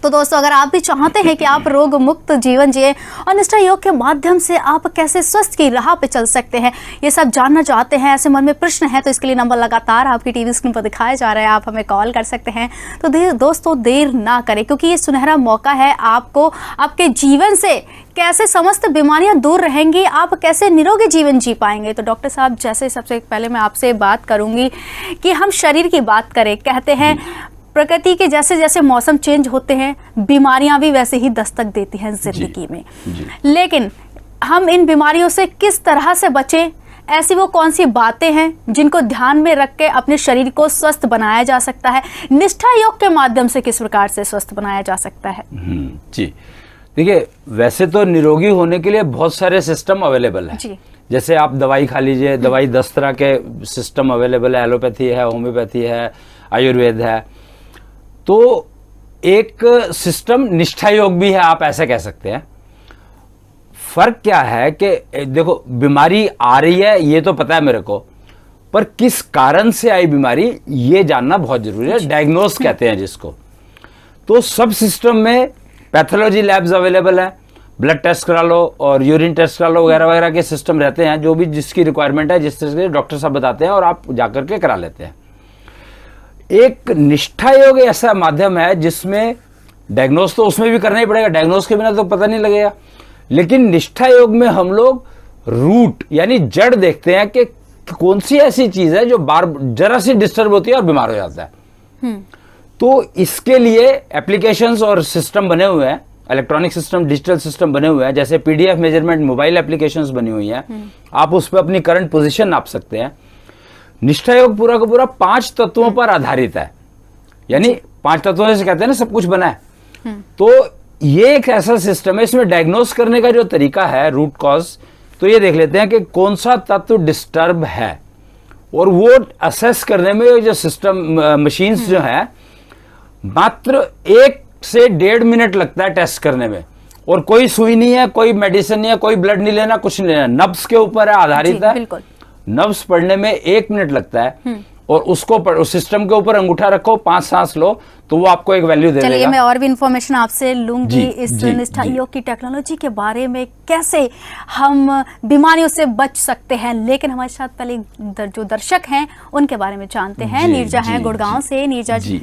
तो दोस्तों, अगर आप भी चाहते हैं कि आप रोग मुक्त जीवन जिए और निष्ठा योग के माध्यम से आप कैसे स्वस्थ की राह पे चल सकते हैं, ये सब जानना चाहते हैं, ऐसे मन में प्रश्न है, तो इसके लिए नंबर लगातार आपकी टीवी स्क्रीन पर दिखाया जा रहा है, आप हमें कॉल कर सकते हैं। तो दोस्तों, देर ना करें, क्योंकि ये सुनहरा मौका है आपको आपके जीवन से कैसे समस्त बीमारियां दूर रहेंगी, आप कैसे निरोगी जीवन जी पाएंगे। तो डॉक्टर साहब, जैसे सबसे पहले मैं आपसे बात करूंगी कि हम शरीर की बात करें, कहते हैं प्रकृति के जैसे जैसे मौसम चेंज होते हैं, बीमारियां भी वैसे ही दस्तक देती हैं जिंदगी में। लेकिन हम इन बीमारियों से किस तरह से बचें, ऐसी वो कौन सी बातें हैं जिनको ध्यान में रख के अपने शरीर को स्वस्थ बनाया जा सकता है, निष्ठा योग के माध्यम से किस प्रकार से स्वस्थ बनाया जा सकता है? जी देखिए, वैसे तो निरोगी होने के लिए बहुत सारे सिस्टम अवेलेबल है। जैसे आप दवाई खा लीजिए, दवाई 10 तरह के सिस्टम अवेलेबल है, एलोपैथी है, होम्योपैथी है, आयुर्वेद है। तो एक सिस्टम निष्ठा योग भी है, आप ऐसे कह सकते हैं। फर्क क्या है कि देखो, बीमारी आ रही है ये तो पता है मेरे को, पर किस कारण से आई बीमारी ये जानना बहुत जरूरी है। डायग्नोस कहते हैं जिसको। तो सब सिस्टम में पैथोलॉजी लैब्स अवेलेबल है, ब्लड टेस्ट करा लो और यूरिन टेस्ट करा लो वगैरह वगैरह के सिस्टम रहते हैं, जो भी जिसकी रिक्वायरमेंट है, जिस तरह से डॉक्टर साहब बताते हैं और आप जाकर के करा लेते हैं। एक निष्ठा योग ऐसा माध्यम है जिसमें डायग्नोस तो उसमें भी करना ही पड़ेगा, डायग्नोस के बिना तो पता नहीं लगेगा। लेकिन निष्ठा योग में हम लोग रूट यानी जड़ देखते हैं कि कौन सी ऐसी चीज है जो बार जरा सी डिस्टर्ब होती है और बीमार हो जाता है। तो इसके लिए एप्लीकेशंस और सिस्टम बने हुए हैं, इलेक्ट्रॉनिक सिस्टम, डिजिटल सिस्टम बने हुए हैं। जैसे पीडीएफ मेजरमेंट मोबाइल एप्लीकेशंस बनी हुई हैं, आप उस पर अपनी करंट पोजीशन नाप सकते हैं। निष्ठा योग पूरा का पूरा 5 तत्वों पर आधारित है, यानी 5 तत्वों से कहते हैं ना सब कुछ बना है। तो ये एक ऐसा सिस्टम है, इसमें डायग्नोस करने का जो तरीका है, रूट कॉज, तो ये देख लेते हैं कि कौन सा तत्व डिस्टर्ब है, और वो असेस करने में जो सिस्टम मशीन्स जो है मात्र 1 से 1.5 मिनट लगता है टेस्ट करने में। और कोई सुई नहीं है, कोई मेडिसिन नहीं है, कोई ब्लड नहीं लेना, कुछ नहीं लेना, नब्स के ऊपर है आधारित है। नब्स पढ़ने में 1 मिनट लगता है, और उसको उस सिस्टम के ऊपर अंगूठा रखो, 5 सांस लो, तो वो आपको एक वैल्यू दे देगा। चलिए, मैं और भी इंफॉर्मेशन आपसे लूंगी इस निष्ठा योग की टेक्नोलॉजी के बारे में, कैसे हम बीमारियों से बच सकते हैं। लेकिन हमारे साथ पहले जो दर्शक हैं उनके बारे में जानते हैं। नीरजा हैं गुड़गांव से। नीरजा जी,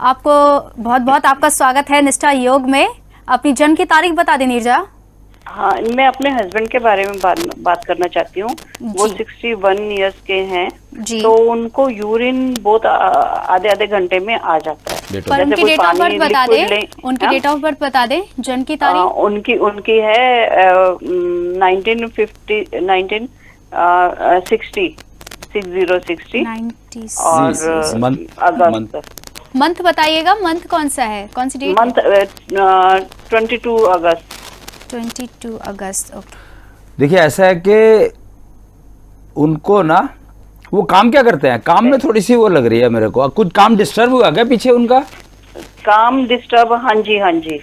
आपको बहुत बहुत आपका स्वागत है निष्ठा योग में। अपनी जन्म की तारीख बता दें नीरजा। हाँ, मैं अपने हस्बैंड के बारे में बात करना चाहती हूँ। वो 61 इयर्स के हैं, तो उनको यूरिन बहुत आधे घंटे में आ जाता है। पर उनकी डेट ऑफ बर्थ बता दें, उनकी डेट ऑफ बर्थ बता दें, जन्म की तारीख। उनकी है 1960 और अगस्त। मंथ बताइएगा, मंथ कौन सा है, कौन सी डेट? मंथ 22 अगस्त। 22 अगस्त। ओके। देखिए, ऐसा है कि उनको ना, वो काम क्या करते हैं, काम में थोड़ी सी वो लग रही है मेरे को, कुछ काम डिस्टर्ब हुआ क्या पीछे उनका? काम डिस्टर्ब, हाँ जी हाँ जी।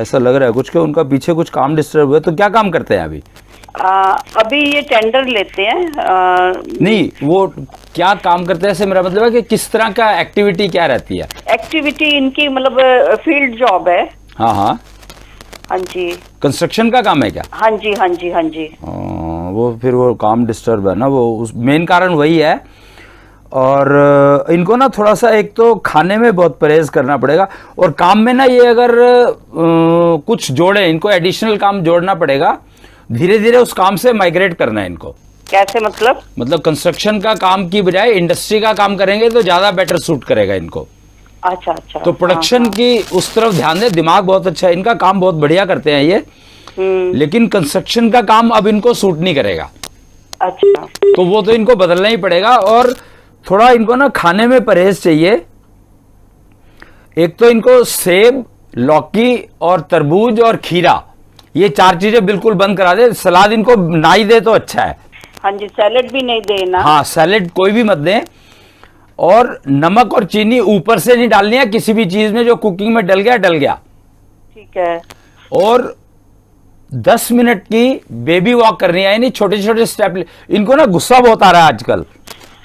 ऐसा लग रहा है कुछ के उनका पीछे कुछ काम डिस्टर्ब हुआ। तो क्या काम करते हैं अभी? अभी ये टेंडर लेते हैं। नहीं, वो क्या काम करते हैं, ऐसे मेरा मतलब है कि किस तरह का एक्टिविटी क्या रहती है? एक्टिविटी इनकी मतलब फील्ड जॉब है। हाँ हाँ हाँ जी। कंस्ट्रक्शन का काम है क्या? हाँ जी हाँ जी हाँ जी। वो फिर वो काम डिस्टर्ब है ना, वो मेन कारण वही है। और इनको ना थोड़ा सा, एक तो खाने में बहुत परहेज करना पड़ेगा, और काम में ना ये अगर कुछ जोड़े, इनको एडिशनल काम जोड़ना पड़ेगा, धीरे धीरे उस काम से माइग्रेट करना है इनको। कैसे मतलब कंस्ट्रक्शन का काम की बजाय इंडस्ट्री का काम करेंगे तो ज्यादा बेटर सूट करेगा इनको। अच्छा अच्छा। तो प्रोडक्शन की उस तरफ ध्यान दे। दिमाग बहुत अच्छा है इनका, काम बहुत बढ़िया करते हैं ये, लेकिन कंस्ट्रक्शन का काम अब इनको सूट नहीं करेगा। अच्छा। तो वो तो इनको बदलना ही पड़ेगा, और थोड़ा इनको ना खाने में परहेज चाहिए। एक तो इनको सेब, लौकी और तरबूज और खीरा, ये 4 चीजें बिल्कुल बंद करा दे। सलाद इनको ना ही दे तो अच्छा है। हाँ जी, सैलेड भी नहीं देना। हाँ, सैलेड कोई भी मत दें। और नमक और चीनी ऊपर से नहीं डालनी है किसी भी चीज में, जो कुकिंग में डल गया। ठीक है। और 10 मिनट की बेबी वॉक करनी है, यानी छोटे छोटे स्टेप। इनको ना गुस्सा बहुत आ रहा है आजकल।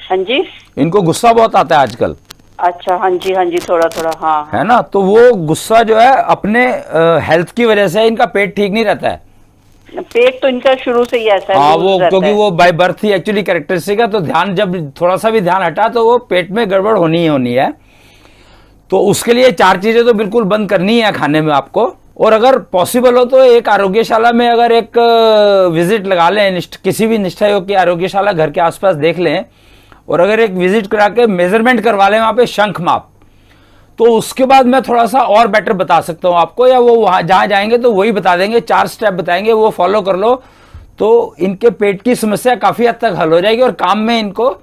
हाँ जी। इनको गुस्सा बहुत आता है आजकल। अच्छा, हाँ जी, थोड़ा थोड़ा, हाँ। है ना, तो वो गुस्सा जो है अपने हेल्थ की वजह से, इनका पेट ठीक नहीं रहता है। पेट तो इनका शुरू से ही ऐसा है, हाँ, लूज वो रहता क्योंकि है। वो by birth he actually characteristic है, तो ध्यान जब थोड़ा सा भी ध्यान हटा तो वो पेट में गड़बड़ होनी ही होनी है। तो उसके लिए 4 चीजें तो बिल्कुल बंद करनी है खाने में आपको। और अगर पॉसिबल हो तो एक आरोग्यशाला में अगर एक विजिट लगा लें, किसी भी निष्ठा योग की आरोग्यशाला घर के आसपास देख लें, और अगर एक विजिट करा के मेजरमेंट करवा लें वहां पे शंख माप, तो उसके बाद मैं थोड़ा सा और बेटर बता सकता हूं आपको, या वो वहां जहां जाएंगे तो वही बता देंगे, 4 स्टेप बताएंगे, वो फॉलो कर लो तो इनके पेट की समस्या काफी हद तक हल हो जाएगी, और काम में इनको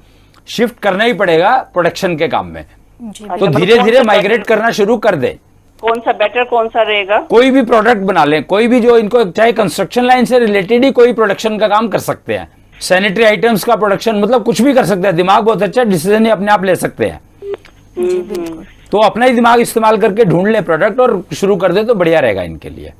शिफ्ट करना ही पड़ेगा प्रोडक्शन के काम में। तो धीरे धीरे माइग्रेट करना शुरू कर दे। कौन सा बेटर, कौन सा रहेगा? कोई भी प्रोडक्ट बना लें, कोई भी जो इनको, चाहे कंस्ट्रक्शन लाइन से रिलेटेड ही कोई प्रोडक्शन का काम कर सकते हैं, सैनिटरी आइटम्स का प्रोडक्शन, मतलब कुछ भी कर सकते हैं। दिमाग बहुत अच्छा, डिसीजन ही अपने आप ले सकते हैं। तो अपना ही दिमाग इस्तेमाल करके ढूंढ ले प्रोडक्ट और शुरू कर दे तो बढ़िया रहेगा इनके लिए।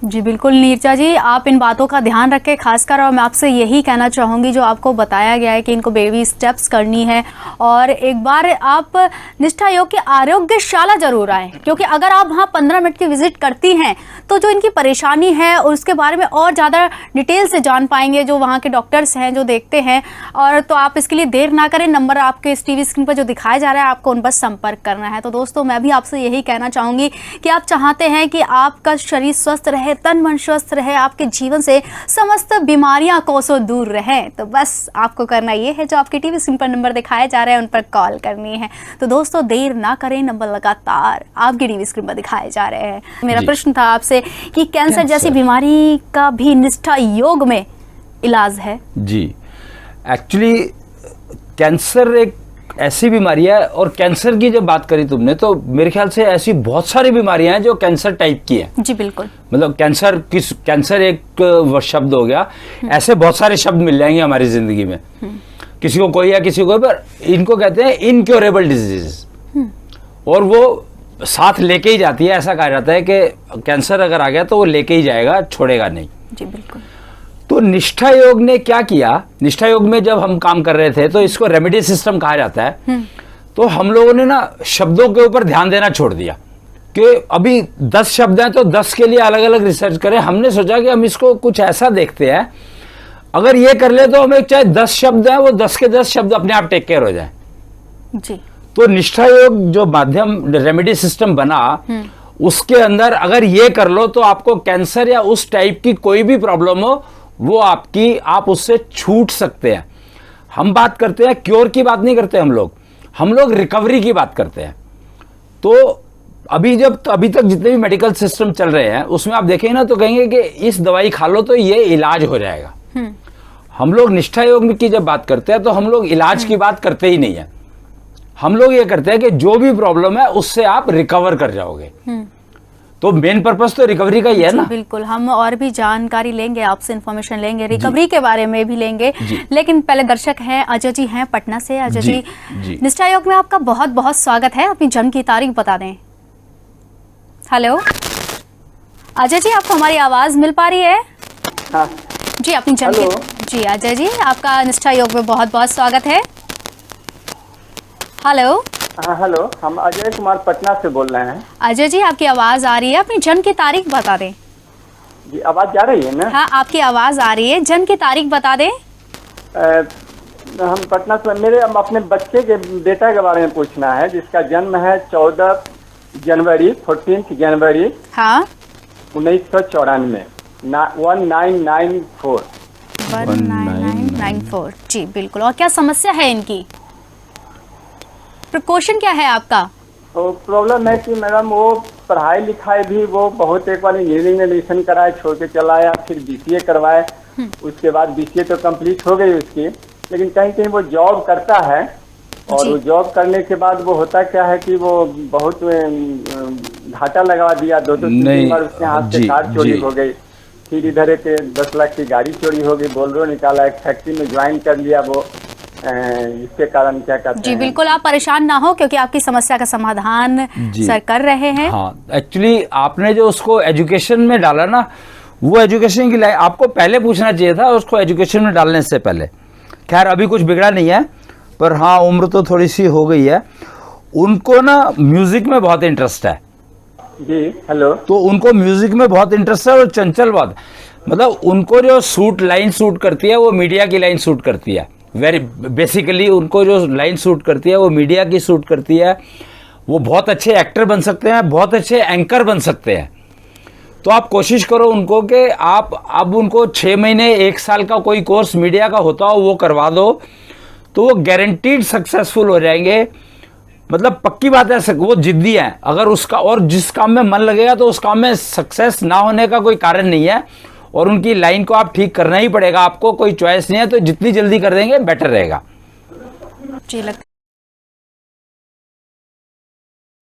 जी बिल्कुल नीरजा जी, आप इन बातों का ध्यान रखें खासकर, और मैं आपसे यही कहना चाहूँगी जो आपको बताया गया है कि इनको बेबी स्टेप्स करनी है, और एक बार आप निष्ठा योग की आरोग्यशाला जरूर आएँ, क्योंकि अगर आप वहाँ 15 मिनट की विजिट करती हैं तो जो इनकी परेशानी है उसके बारे में और ज़्यादा डिटेल से जान पाएंगे जो वहाँ के डॉक्टर्स हैं जो देखते हैं। और तो आप इसके लिए देर ना करें, नंबर आपके इस टीवी स्क्रीन पर जो दिखाया जा रहा है, आपको उन पर संपर्क करना है। तो दोस्तों, मैं भी आपसे यही कहना चाहूँगी कि आप चाहते हैं कि आपका शरीर स्वस्थ रहे, तन मन स्वस्थ रहे, आपके जीवन से समस्त बीमारियां कोसों दूर रहें, तो बस आपको करना ये है, जो आपके टीवी स्क्रीन पर नंबर दिखाए जा रहे हैं उन पर कॉल करनी है। तो दोस्तों, देर ना करें, नंबर लगातार आपके टीवी स्क्रीन पर दिखाए जा रहे हैं। मेरा प्रश्न था आपसे कि कैंसर जैसी बीमारी का भी निष्ठा योग में इलाज है? जी, एक्चुअली कैंसर एक ऐसी बीमारी है, और कैंसर की जब बात करी तुमने तो मेरे ख्याल से ऐसी बहुत सारी बीमारियां हैं जो कैंसर टाइप की है। जी बिल्कुल, मतलब कैंसर एक शब्द हो गया, ऐसे बहुत सारे शब्द मिल जाएंगे हमारी जिंदगी में, किसी को कोई या किसी को, पर इनको कहते हैं इनक्योरेबल डिजीज, और वो साथ लेके ही जाती है। ऐसा कहा जाता है कि कैंसर अगर आ गया तो वो लेके ही जाएगा, छोड़ेगा नहीं। जी बिल्कुल। तो निष्ठा योग ने क्या किया, निष्ठा योग में जब हम काम कर रहे थे तो इसको रेमेडी सिस्टम कहा जाता है। तो हम लोगों ने ना शब्दों के ऊपर ध्यान देना छोड़ दिया कि अभी 10 शब्द हैं तो 10 के लिए अलग अलग रिसर्च करें। हमने सोचा कि हम इसको कुछ ऐसा देखते हैं, अगर ये कर ले तो हमें चाहे 10 शब्द हैं वो 10 के 10 शब्द अपने आप टेक केयर हो जाए। जी। तो निष्ठा योग जो माध्यम रेमेडी सिस्टम बना, उसके अंदर अगर ये कर लो तो आपको कैंसर या उस टाइप की कोई भी प्रॉब्लम हो वो आप उससे छूट सकते हैं। हम बात करते हैं क्योर की बात नहीं करते, हम लोग रिकवरी की बात करते हैं। तो अभी तक जितने भी मेडिकल सिस्टम चल रहे हैं उसमें आप देखेंगे ना तो कहेंगे कि इस दवाई खा लो तो ये इलाज हो जाएगा। हम लोग निष्ठा योग की जब बात करते हैं तो हम लोग इलाज की बात करते ही नहीं है। हम लोग ये करते हैं कि जो भी प्रॉब्लम है उससे आप रिकवर कर जाओगे। तो मेन पर्पस तो रिकवरी का ही है ना। बिल्कुल, हम और भी जानकारी लेंगे, आपसे इन्फॉर्मेशन लेंगे, रिकवरी के बारे में भी लेंगे, लेकिन पहले दर्शक हैं अजय जी हैं पटना से। अजय जी, निष्ठा योग में आपका बहुत बहुत स्वागत है। अपनी जन्म की तारीख बता दें। हेलो अजय जी, आपको हमारी आवाज मिल पा रही है? हाँ जी, अपनी जन्म की। जी अजय जी, आपका निष्ठा योग में बहुत बहुत स्वागत है। हेलो। हाँ हेलो, हम अजय कुमार पटना से बोल रहे हैं। अजय जी, आपकी आवाज आ रही है, अपनी जन्म की तारीख बता दें। जी, आवाज जा रही है ना? हाँ, आपकी आवाज आ रही है, जन्म की तारीख बता दें। हम पटना से, मेरे अपने बच्चे के बेटा के बारे में पूछना है जिसका जन्म है 14 जनवरी 14 जनवरी हाँ 1994 1994 1994। जी बिल्कुल। और क्या समस्या है इनकी? प्रिकॉशन क्या है आपका? तो प्रॉब्लम है कि मैडम वो पढ़ाई लिखाई भी वो बहुत, एक बार इंजीनियरिंग में एडमिशन कराए, छोड़ के चला आया, फिर बीसीए करवाए, उसके बाद बीसीए तो कंप्लीट हो गई उसकी, लेकिन कहीं कहीं वो जॉब करता है, और वो जॉब करने के बाद वो होता क्या है कि वो बहुत घाटा लगा दिया। 2-3 बार उसके हाथ से कार चोरी हो गई, फिर इधर एक 10 लाख की गाड़ी चोरी हो गई, बोलेरो निकाला, एक फैक्ट्री में ज्वाइन कर लिया वो। इसके कारण क्या कहते हैं। जी बिल्कुल, आप परेशान ना हो क्योंकि आपकी समस्या का समाधान सर कर रहे हैं। हाँ, एक्चुअली आपने जो उसको एजुकेशन में डाला ना, वो एजुकेशन की लाइन आपको पहले पूछना चाहिए था उसको एजुकेशन में डालने से पहले। खैर अभी कुछ बिगड़ा नहीं है, पर हाँ उम्र तो थोड़ी सी हो गई है। उनको ना म्यूजिक में बहुत इंटरेस्ट है जी। हेलो। तो उनको म्यूजिक में बहुत इंटरेस्ट है और चंचल बहुत, मतलब उनको जो लाइन सूट करती है वो मीडिया की लाइन सूट करती है। वेरी बेसिकली उनको जो लाइन सूट करती है वो मीडिया की सूट करती है। वो बहुत अच्छे एक्टर बन सकते हैं, बहुत अच्छे एंकर बन सकते हैं। तो आप कोशिश करो उनको कि आप अब उनको 6 महीने 1 साल का कोई कोर्स मीडिया का होता हो वो करवा दो, तो वो गारंटीड सक्सेसफुल हो जाएंगे। मतलब पक्की बात है, वो जिद्दी है। अगर उसका और जिस काम में मन लगेगा तो उस काम में सक्सेस ना होने का कोई कारण नहीं है। और उनकी लाइन को आप ठीक करना ही पड़ेगा, आपको कोई चॉइस नहीं है। तो जितनी जल्दी कर देंगे बेटर रहेगा। जी लगता